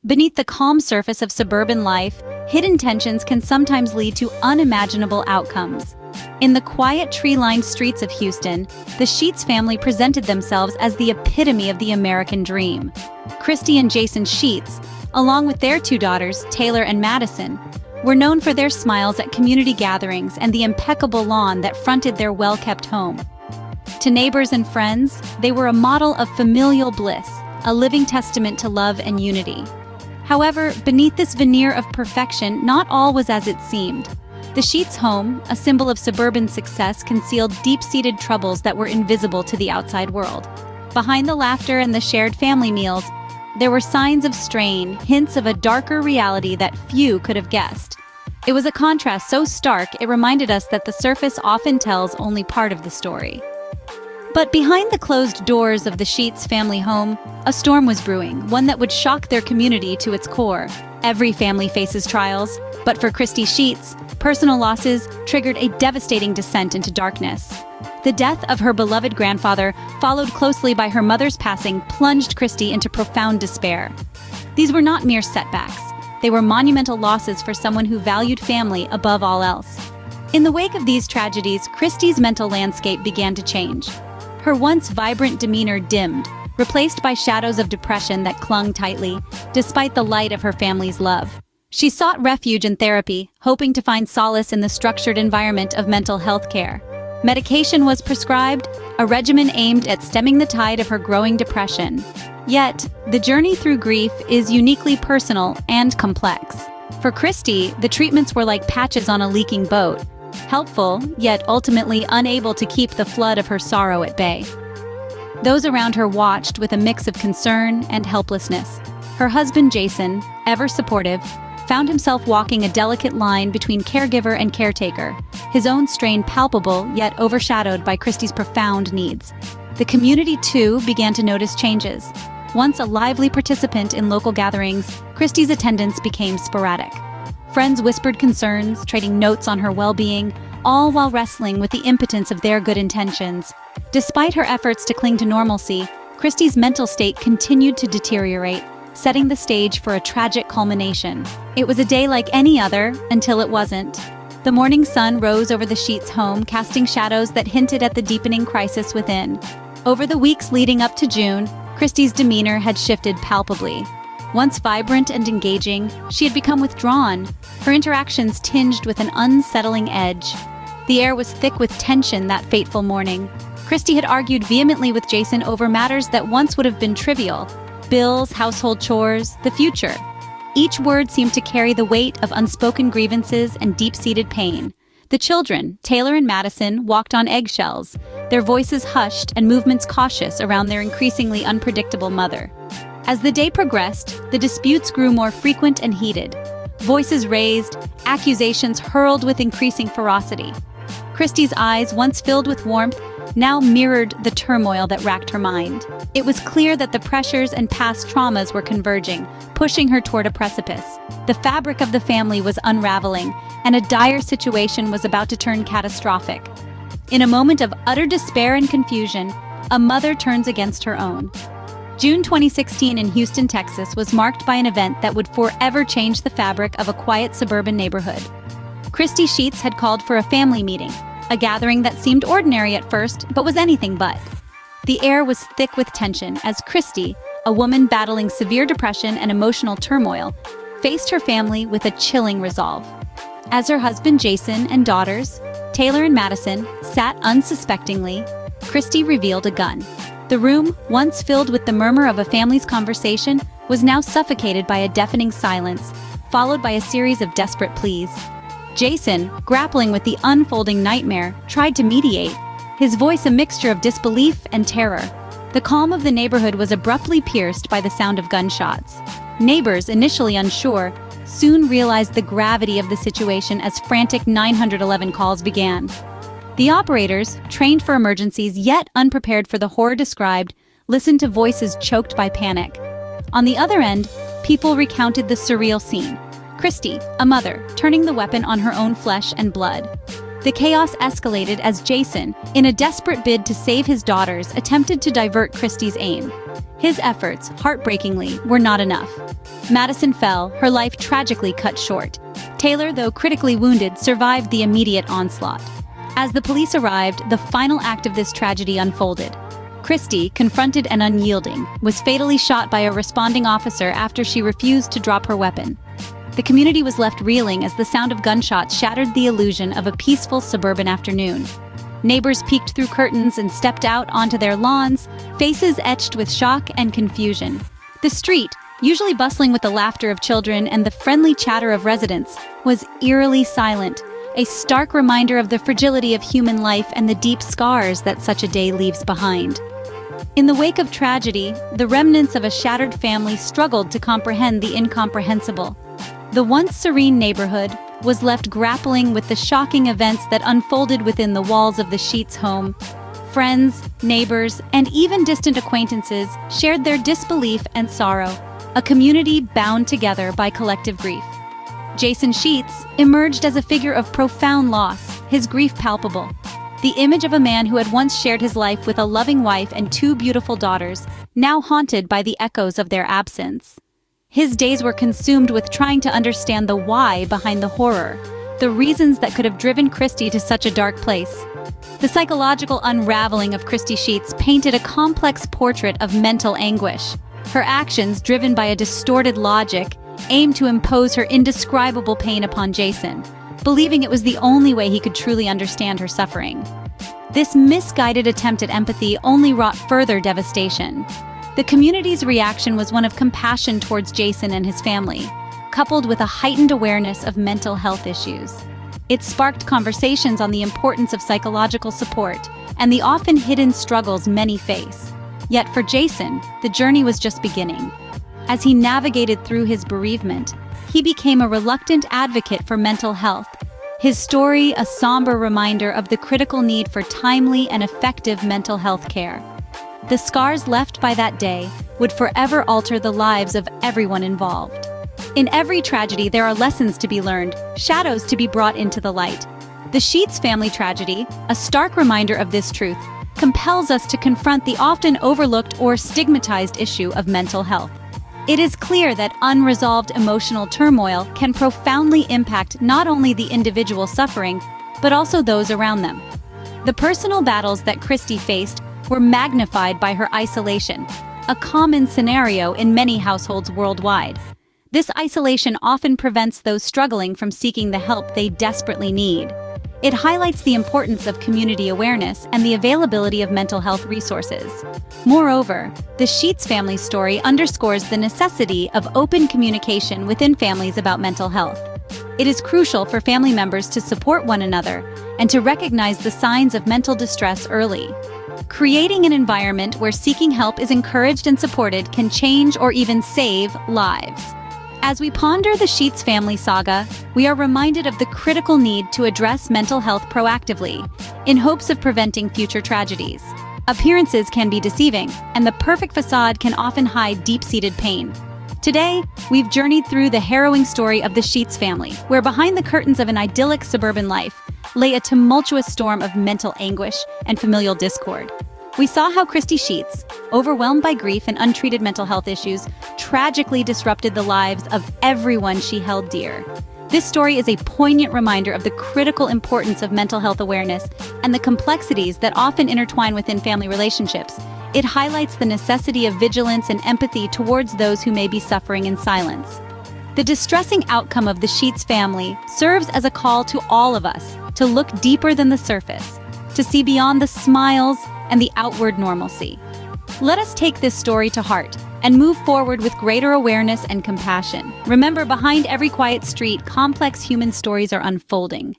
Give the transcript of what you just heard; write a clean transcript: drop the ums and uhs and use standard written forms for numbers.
Beneath the calm surface of suburban life, hidden tensions can sometimes lead to unimaginable outcomes. In the quiet tree-lined streets of Houston, the Sheats family presented themselves as the epitome of the American dream. Christy and Jason Sheats, along with their two daughters, Taylor and Madison, were known for their smiles at community gatherings and the impeccable lawn that fronted their well-kept home. To neighbors and friends, they were a model of familial bliss, a living testament to love and unity. However, beneath this veneer of perfection, not all was as it seemed. The Sheats' home, a symbol of suburban success, concealed deep-seated troubles that were invisible to the outside world. Behind the laughter and the shared family meals, there were signs of strain, hints of a darker reality that few could have guessed. It was a contrast so stark, it reminded us that the surface often tells only part of the story. But behind the closed doors of the Sheats family home, a storm was brewing, one that would shock their community to its core. Every family faces trials, but for Christy Sheats, personal losses triggered a devastating descent into darkness. The death of her beloved grandfather, followed closely by her mother's passing, plunged Christy into profound despair. These were not mere setbacks. They were monumental losses for someone who valued family above all else. In the wake of these tragedies, Christy's mental landscape began to change. Her once vibrant demeanor dimmed, replaced by shadows of depression that clung tightly, despite the light of her family's love. She sought refuge in therapy, hoping to find solace in the structured environment of mental health care. Medication was prescribed, a regimen aimed at stemming the tide of her growing depression. Yet, the journey through grief is uniquely personal and complex. For Christy, the treatments were like patches on a leaking boat, helpful, yet ultimately unable to keep the flood of her sorrow at bay. Those around her watched with a mix of concern and helplessness. Her husband, Jason, ever supportive, found himself walking a delicate line between caregiver and caretaker, his own strain palpable yet overshadowed by Christy's profound needs. The community, too, began to notice changes. Once a lively participant in local gatherings, Christy's attendance became sporadic. Friends whispered concerns, trading notes on her well-being, all while wrestling with the impotence of their good intentions. Despite her efforts to cling to normalcy, Christy's mental state continued to deteriorate, setting the stage for a tragic culmination. It was a day like any other, until it wasn't. The morning sun rose over the Sheats' home, casting shadows that hinted at the deepening crisis within. Over the weeks leading up to June, Christy's demeanor had shifted palpably. Once vibrant and engaging, she had become withdrawn, her interactions tinged with an unsettling edge. The air was thick with tension that fateful morning. Christy had argued vehemently with Jason over matters that once would have been trivial: bills, household chores, the future. Each word seemed to carry the weight of unspoken grievances and deep-seated pain. The children, Taylor and Madison, walked on eggshells, their voices hushed and movements cautious around their increasingly unpredictable mother. As the day progressed, the disputes grew more frequent and heated. Voices raised, accusations hurled with increasing ferocity. Christy's eyes, once filled with warmth, now mirrored the turmoil that racked her mind. It was clear that the pressures and past traumas were converging, pushing her toward a precipice. The fabric of the family was unraveling, and a dire situation was about to turn catastrophic. In a moment of utter despair and confusion, a mother turns against her own. June 2016 in Houston, Texas was marked by an event that would forever change the fabric of a quiet suburban neighborhood. Christy Sheats had called for a family meeting, a gathering that seemed ordinary at first, but was anything but. The air was thick with tension as Christy, a woman battling severe depression and emotional turmoil, faced her family with a chilling resolve. As her husband Jason and daughters, Taylor and Madison, sat unsuspectingly, Christy revealed a gun. The room, once filled with the murmur of a family's conversation, was now suffocated by a deafening silence, followed by a series of desperate pleas. Jason, grappling with the unfolding nightmare, tried to mediate, his voice a mixture of disbelief and terror. The calm of the neighborhood was abruptly pierced by the sound of gunshots. Neighbors, initially unsure, soon realized the gravity of the situation as frantic 911 calls began. The operators, trained for emergencies yet unprepared for the horror described, listened to voices choked by panic. On the other end, people recounted the surreal scene. Christy, a mother, turning the weapon on her own flesh and blood. The chaos escalated as Jason, in a desperate bid to save his daughters, attempted to divert Christy's aim. His efforts, heartbreakingly, were not enough. Madison fell, her life tragically cut short. Taylor, though critically wounded, survived the immediate onslaught. As the police arrived, the final act of this tragedy unfolded. Christy, confronted and unyielding, was fatally shot by a responding officer after she refused to drop her weapon. The community was left reeling as the sound of gunshots shattered the illusion of a peaceful suburban afternoon. Neighbors peeked through curtains and stepped out onto their lawns, faces etched with shock and confusion. The street, usually bustling with the laughter of children and the friendly chatter of residents, was eerily silent, a stark reminder of the fragility of human life and the deep scars that such a day leaves behind. In the wake of tragedy, the remnants of a shattered family struggled to comprehend the incomprehensible. The once serene neighborhood was left grappling with the shocking events that unfolded within the walls of the Sheats' home. Friends, neighbors, and even distant acquaintances shared their disbelief and sorrow, a community bound together by collective grief. Jason Sheats emerged as a figure of profound loss, his grief palpable. The image of a man who had once shared his life with a loving wife and two beautiful daughters, now haunted by the echoes of their absence. His days were consumed with trying to understand the why behind the horror, the reasons that could have driven Christy to such a dark place. The psychological unraveling of Christy Sheats painted a complex portrait of mental anguish. Her actions, driven by a distorted logic, aimed to impose her indescribable pain upon Jason, believing it was the only way he could truly understand her suffering. This misguided attempt at empathy only wrought further devastation. The community's reaction was one of compassion towards Jason and his family, coupled with a heightened awareness of mental health issues. It sparked conversations on the importance of psychological support and the often hidden struggles many face. Yet for Jason, the journey was just beginning. As he navigated through his bereavement, he became a reluctant advocate for mental health, his story a somber reminder of the critical need for timely and effective mental health care. The scars left by that day would forever alter the lives of everyone involved. In every tragedy, there are lessons to be learned, shadows to be brought into the light. The Sheats family tragedy, a stark reminder of this truth, compels us to confront the often overlooked or stigmatized issue of mental health. It is clear that unresolved emotional turmoil can profoundly impact not only the individual suffering, but also those around them. The personal battles that Christy faced were magnified by her isolation, a common scenario in many households worldwide. This isolation often prevents those struggling from seeking the help they desperately need. It highlights the importance of community awareness and the availability of mental health resources. Moreover, the Sheats family story underscores the necessity of open communication within families about mental health. It is crucial for family members to support one another and to recognize the signs of mental distress early. Creating an environment where seeking help is encouraged and supported can change or even save lives. As we ponder the Sheats family saga, we are reminded of the critical need to address mental health proactively, in hopes of preventing future tragedies. Appearances can be deceiving, and the perfect facade can often hide deep-seated pain. Today, we've journeyed through the harrowing story of the Sheats family, where behind the curtains of an idyllic suburban life lay a tumultuous storm of mental anguish and familial discord. We saw how Christy Sheats, overwhelmed by grief and untreated mental health issues, tragically disrupted the lives of everyone she held dear. This story is a poignant reminder of the critical importance of mental health awareness and the complexities that often intertwine within family relationships. It highlights the necessity of vigilance and empathy towards those who may be suffering in silence. The distressing outcome of the Sheats family serves as a call to all of us to look deeper than the surface, to see beyond the smiles and the outward normalcy. Let us take this story to heart and move forward with greater awareness and compassion. Remember, behind every quiet street, complex human stories are unfolding.